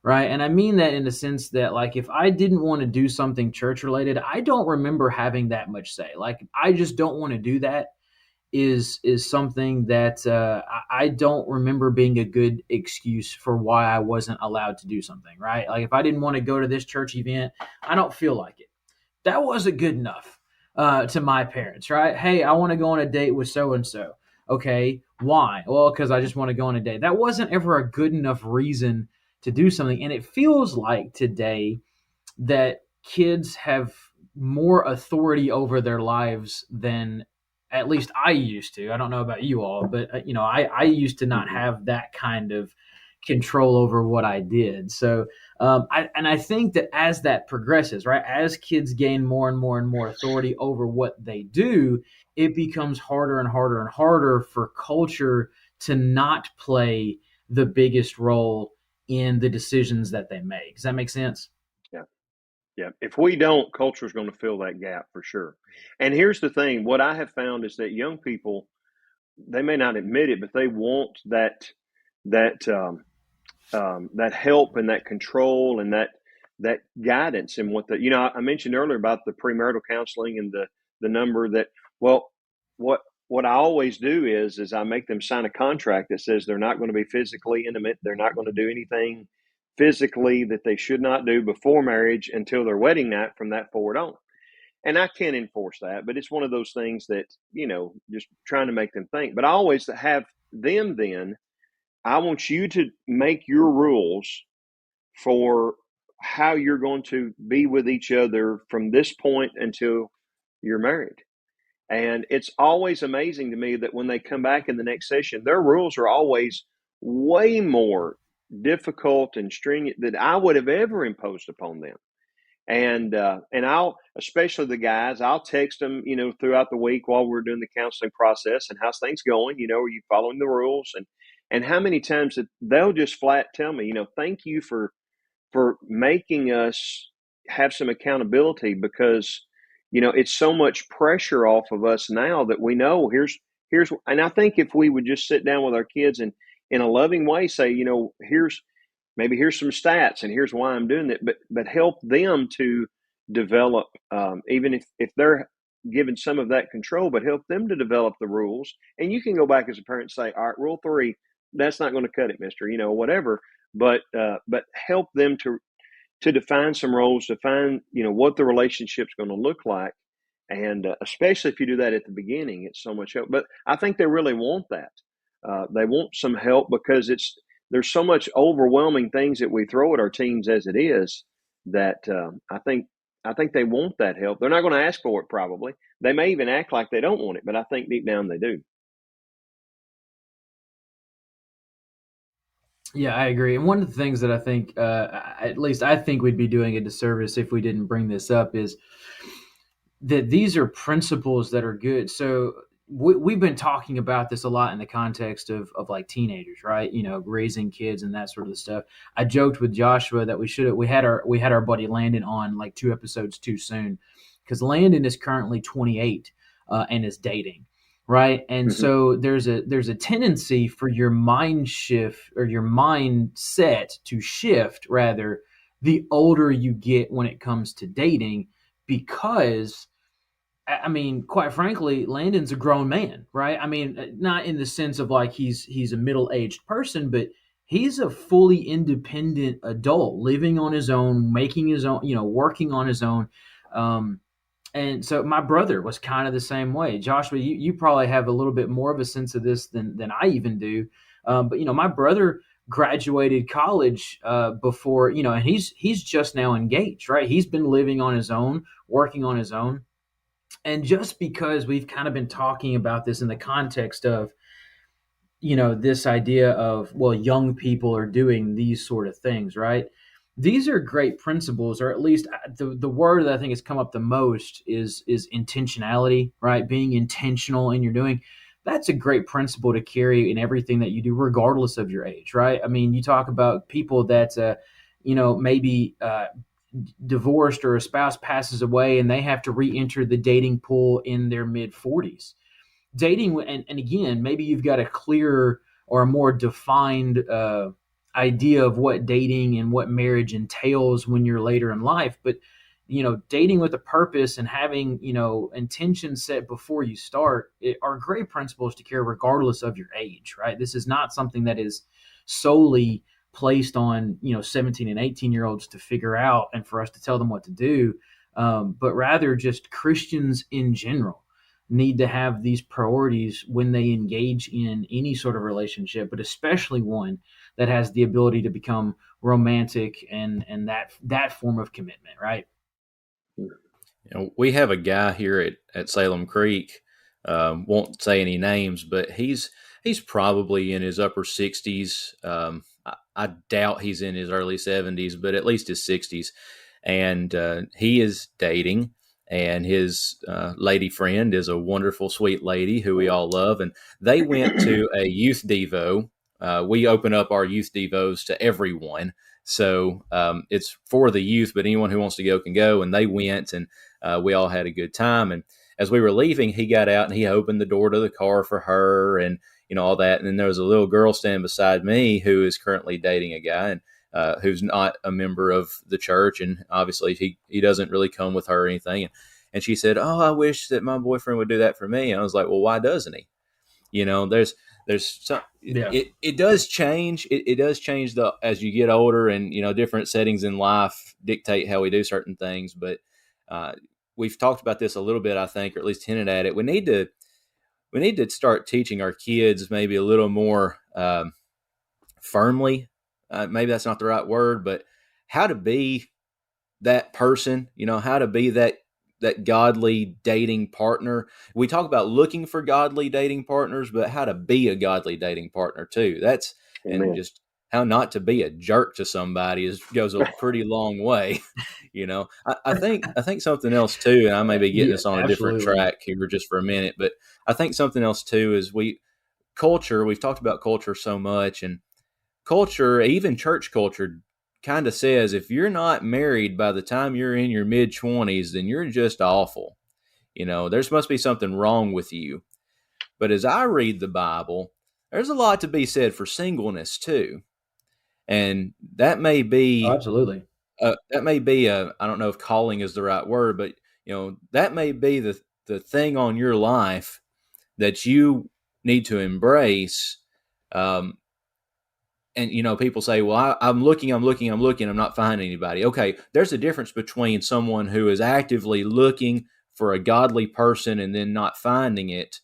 Speaker 1: Right. And I mean that in the sense that, like, if I didn't want to do something church related, I don't remember having that much say. Like, I just don't want to do that is something that I don't remember being a good excuse for why I wasn't allowed to do something, right? Like if I didn't want to go to this church event, I don't feel like it. That wasn't good enough to my parents, right? Hey, I want to go on a date with so and so. Okay, why? Well, because I just want to go on a date. That wasn't ever a good enough reason to do something, and it feels like today that kids have more authority over their lives than at least I used to. I don't know about you all, but I used to not
Speaker 5: Mhm.
Speaker 1: have that kind of control over what I did. So, I think that as that progresses, right, as kids gain more and more and more authority over what they do, it becomes harder and harder and harder for culture to not play the biggest role in the decisions that they make. Does that make sense?
Speaker 5: Yeah. Yeah. If we don't, culture is going to fill that gap for sure. And here's the thing: what I have found is that young people, they may not admit it, but they want that that help and that control and that guidance and what the I mentioned earlier about the premarital counseling and the number that well what what I always do is I make them sign a contract that says they're not going to be physically intimate, they're not going to do anything physically that they should not do before marriage until their wedding night from that forward on. And I can't enforce that, but it's one of those things that just trying to make them think. But I always have them then I want you to make your rules for how you're going to be with each other from this point until you're married. And it's always amazing to me that when they come back in the next session, their rules are always way more difficult and stringent than I would have ever imposed upon them. And I'll, especially the guys, I'll text them, throughout the week while we're doing the counseling process and how's things going. Are you following the rules? And how many times that they'll just flat tell me, thank you for making us have some accountability because it's so much pressure off of us now that we know here's and I think if we would just sit down with our kids and in a loving way say here's some stats and here's why I'm doing it, but help them to develop, even if they're given some of that control, but help them to develop the rules. And you can go back as a parent and say, all right, rule 3, that's not going to cut it, mister, whatever. But help them to define some roles, define what the relationship's going to look like, and especially if you do that at the beginning, it's so much help. But I think they really want that. They want some help because there's so much overwhelming things that we throw at our teens as it is that I think they want that help. They're not going to ask for it probably. They may even act like they don't want it, but I think deep down they do.
Speaker 1: Yeah, I agree. And one of the things that I think, at least I think we'd be doing a disservice if we didn't bring this up, is that these are principles that are good. So we've been talking about this a lot in the context of like teenagers, right? Raising kids and that sort of stuff. I joked with Joshua that we had our buddy Landon on like 2 episodes too soon because Landon is currently 28 and is dating. right? And
Speaker 5: Mhm.
Speaker 1: so there's a tendency for your mind shift, or your mindset to shift rather, the older you get when it comes to dating, because I mean, quite frankly, Landon's a grown man, right? I mean, not in the sense of like he's a middle-aged person, but he's a fully independent adult, living on his own, making his own, working on his own. Um, and so my brother was kind of the same way. Joshua, you probably have a little bit more of a sense of this than I even do. But my brother graduated college before, and he's just now engaged, right? He's been living on his own, working on his own. And just because we've kind of been talking about this in the context of, this idea of, well, young people are doing these sort of things, right? These are great principles, or at least the word that I think has come up the most is intentionality, right? Being intentional in your doing. That's a great principle to carry in everything that you do, regardless of your age, right? I mean, you talk about people that, maybe divorced, or a spouse passes away and they have to re-enter the dating pool in their mid 40s. Dating, and again, maybe you've got a clearer or a more defined idea of what dating and what marriage entails when you're later in life, but dating with a purpose and having intentions set before you start are great principles to carry regardless of your age, right? This is not something that is solely placed on 17 and 18-year-olds to figure out and for us to tell them what to do, but rather just Christians in general need to have these priorities when they engage in any sort of relationship, but especially one that has the ability to become romantic and that form of commitment, right?
Speaker 4: We have a guy here at Salem Creek. Won't say any names, but he's probably in his upper 60s. I doubt he's in his early 70s, but at least his 60s. And he is dating, and his lady friend is a wonderful, sweet lady who we all love. And they went to a youth devo. We open up our youth devos to everyone. So it's for the youth, but anyone who wants to go can go. And they went, and we all had a good time. And as we were leaving, he got out and he opened the door to the car for her, and all that. And then there was a little girl standing beside me who is currently dating a guy, and who's not a member of the church. And obviously he doesn't really come with her or anything. And she said, "Oh, I wish that my boyfriend would do that for me." And I was like, "Well, why doesn't he?" There's some,
Speaker 1: Yeah.
Speaker 4: it does change. It does change as you get older, and, different settings in life dictate how we do certain things. But we've talked about this a little bit, I think, or at least hinted at it. We need to start teaching our kids maybe a little more firmly. Maybe that's not the right word, but how to be that person, how to be that godly dating partner. We talk about looking for godly dating partners, but how to be a godly dating partner too.
Speaker 5: Amen.
Speaker 4: And just how not to be a jerk to somebody goes a pretty long way. I think something else too, and I may be getting us on a different track here just for a minute, but I think something else too is we've talked about culture so much, and culture, even church culture, kind of says if you're not married by the time you're in your mid 20s, then you're just awful. There's must be something wrong with you. But as I read the Bible, there's a lot to be said for singleness too. And that may be,
Speaker 1: absolutely.
Speaker 4: I don't know if calling is the right word, but that may be the thing on your life that you need to embrace. And people say, well, I'm looking, I'm not finding anybody. Okay, there's a difference between someone who is actively looking for a godly person and then not finding it.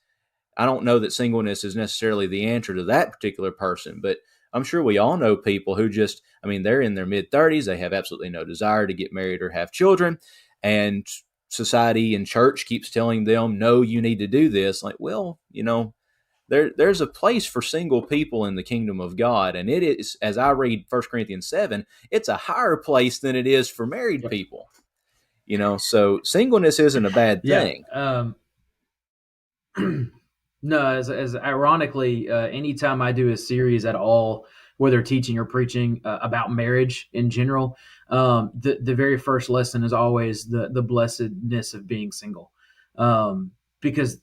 Speaker 4: I don't know that singleness is necessarily the answer to that particular person, but I'm sure we all know people who they're in their mid-30s, they have absolutely no desire to get married or have children, and society and church keeps telling them, no, you need to do this. Like, well, there's a place for single people in the kingdom of God, and it is, as I read 1 Corinthians 7, it's a higher place than it is for married people. So singleness isn't a bad thing.
Speaker 1: No, as ironically, anytime I do a series at all, whether teaching or preaching about marriage in general, the very first lesson is always the blessedness of being single, because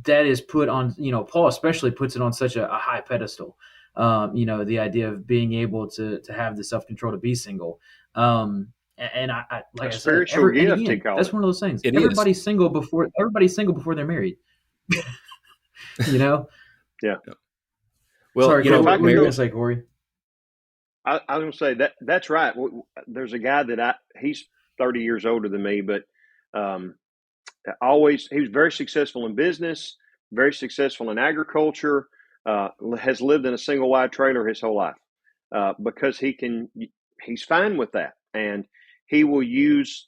Speaker 1: that is put on, Paul especially puts it on such a high pedestal. The idea of being able to have the self-control to be single. And I like
Speaker 5: A
Speaker 1: I said,
Speaker 5: spiritual gift, he
Speaker 1: again,
Speaker 5: called
Speaker 1: that's
Speaker 5: it.
Speaker 1: one of those things.
Speaker 4: It is.
Speaker 1: Everybody's single before they're married.
Speaker 5: Yeah.
Speaker 4: Well,
Speaker 1: Sorry,
Speaker 5: if
Speaker 1: Corey,
Speaker 5: I
Speaker 1: what were you
Speaker 5: could
Speaker 1: going to say, Corey?
Speaker 5: I was going to say that's right. There's a guy that he's 30 years older than me, but he was very successful in business, very successful in agriculture, has lived in a single wide trailer his whole life, because he's fine with that. And he will use,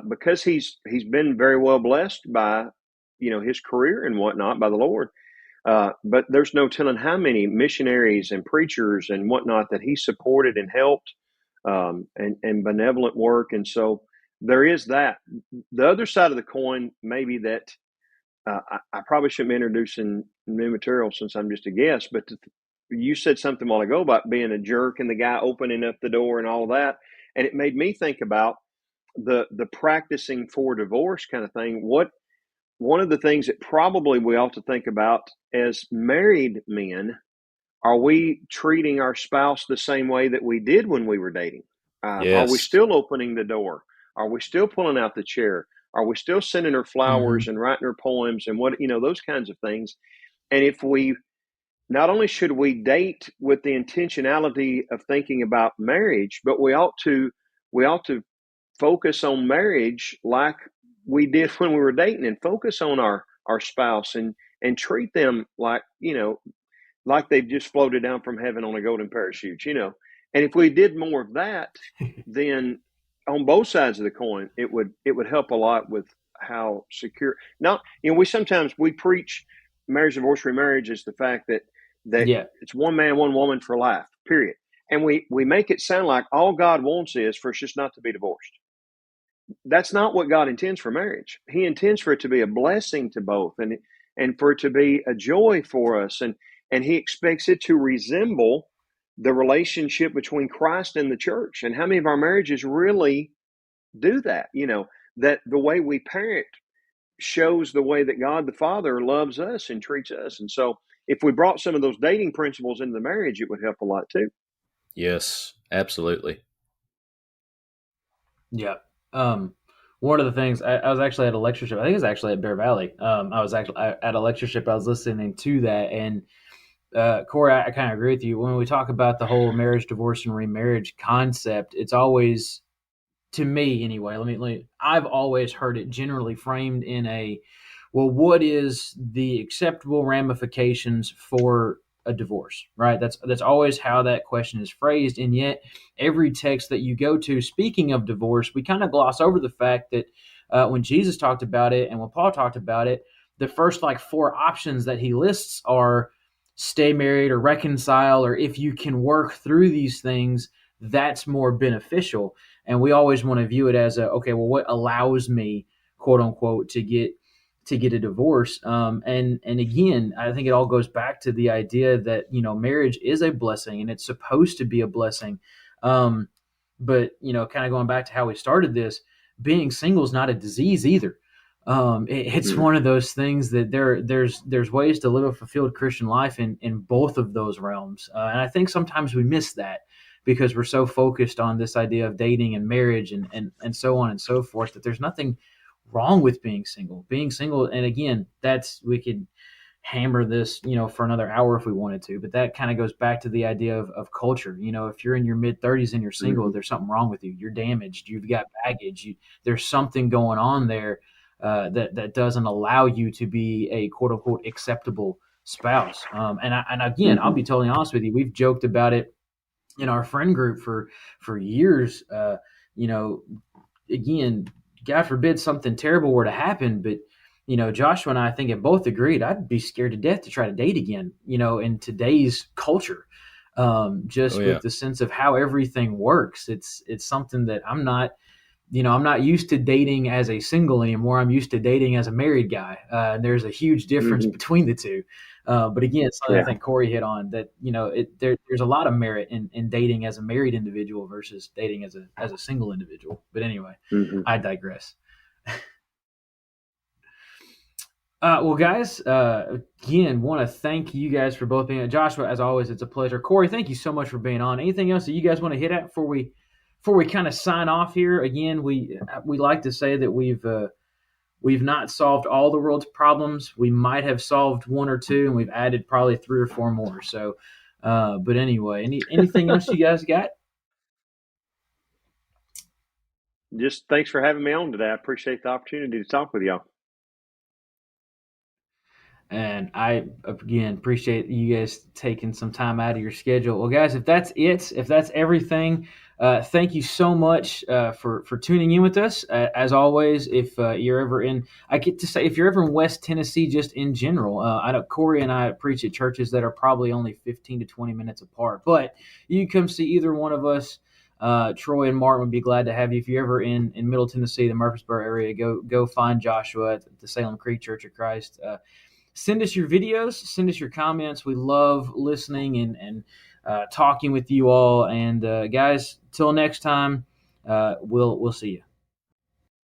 Speaker 5: because he's been very well blessed by, his career and whatnot by the Lord. But there's no telling how many missionaries and preachers and whatnot that he supported and helped, and benevolent work. And so there is that. The other side of the coin, maybe that I probably shouldn't be introducing new material since I'm just a guest, but you said something a while ago about being a jerk and the guy opening up the door and all that. And it made me think about the practicing for divorce kind of thing. One of the things that probably we ought to think about as married men, are we treating our spouse the same way that we did when we were dating? Are we
Speaker 4: Yes.
Speaker 5: still opening the door? Are we still pulling out the chair? Are we still sending her flowers and writing her poems and those kinds of things? And if not only should we date with the intentionality of thinking about marriage, but we ought to focus on marriage like we did when we were dating, and focus on our spouse and treat them like they've just floated down from heaven on a golden parachute, And if we did more of that, then on both sides of the coin, it would help a lot with how secure. Now, we preach marriage, divorce, remarriage is the fact that it's one man, one woman for life, period. And we make it sound like all God wants is for us just not to be divorced. That's not what God intends for marriage. He intends for it to be a blessing to both, and for it to be a joy for us. And he expects it to resemble the relationship between Christ and the church. And how many of our marriages really do that? That the way we parent shows the way that God the Father loves us and treats us. And so if we brought some of those dating principles into the marriage, it would help a lot too.
Speaker 4: Yes, absolutely.
Speaker 1: Yeah. One of the things I was actually at a lectureship. I think it was actually at Bear Valley. I was actually at a lectureship. I was listening to that, and Corey, I kind of agree with you. When we talk about the whole marriage, divorce, and remarriage concept, it's always, to me anyway, I've always heard it generally framed in what is the acceptable ramifications for a divorce, right? That's always how that question is phrased. And yet every text that you go to, speaking of divorce, we kind of gloss over the fact that when Jesus talked about it and when Paul talked about it, the first 4 options that he lists are stay married or reconcile, or if you can work through these things, that's more beneficial. And we always want to view it as what allows me, quote unquote, to get a divorce. And again, I think it all goes back to the idea that, marriage is a blessing and it's supposed to be a blessing. But, kind of going back to how we started this, being single is not a disease either. It's one of those things that there's ways to live a fulfilled Christian life in both of those realms. And I think sometimes we miss that because we're so focused on this idea of dating and marriage and so on and so forth, that there's nothing wrong with being single. And again, we could hammer this, for another hour if we wanted to, but that kind of goes back to the idea of culture. If you're in your mid-30s and you're single, there's something wrong with you. You're damaged. You've got baggage. There's something going on there that doesn't allow you to be a quote unquote acceptable spouse. And again, I'll be totally honest with you. We've joked about it in our friend group for years. Again, God forbid something terrible were to happen, but Joshua and I think have both agreed I'd be scared to death to try to date again, in today's culture. With the sense of how everything works. It's something that I'm not used to dating as a single anymore. I'm used to dating as a married guy. There's a huge difference between the two. But again, something I think Corey hit on, that there's a lot of merit in dating as a married individual versus dating as a single individual. But anyway, I digress. Well, guys, again, want to thank you guys for both being. Joshua, as always, it's a pleasure. Corey, thank you so much for being on. Anything else that you guys want to hit at before we kind of sign off here? Again, we like to say that we've not solved all the world's problems. We might have solved one or two, and we've added probably three or four more. So, but anyway, anything else you guys got?
Speaker 5: Just thanks for having me on today. I appreciate the opportunity to talk with y'all.
Speaker 1: And I, again, appreciate you guys taking some time out of your schedule. Well, guys, if that's it, if that's everything, thank you so much for tuning in with us. As always, if you're ever in, I get to say, if you're ever in West Tennessee, just in general, I know Corey and I preach at churches that are probably only 15 to 20 minutes apart, but you can come see either one of us. Troy and Martin would be glad to have you. If you're ever in Middle Tennessee, the Murfreesboro area, go find Joshua at the Salem Creek Church of Christ. Send us your videos, send us your comments. We love listening and talking with you all. And guys, till next time, we'll see you.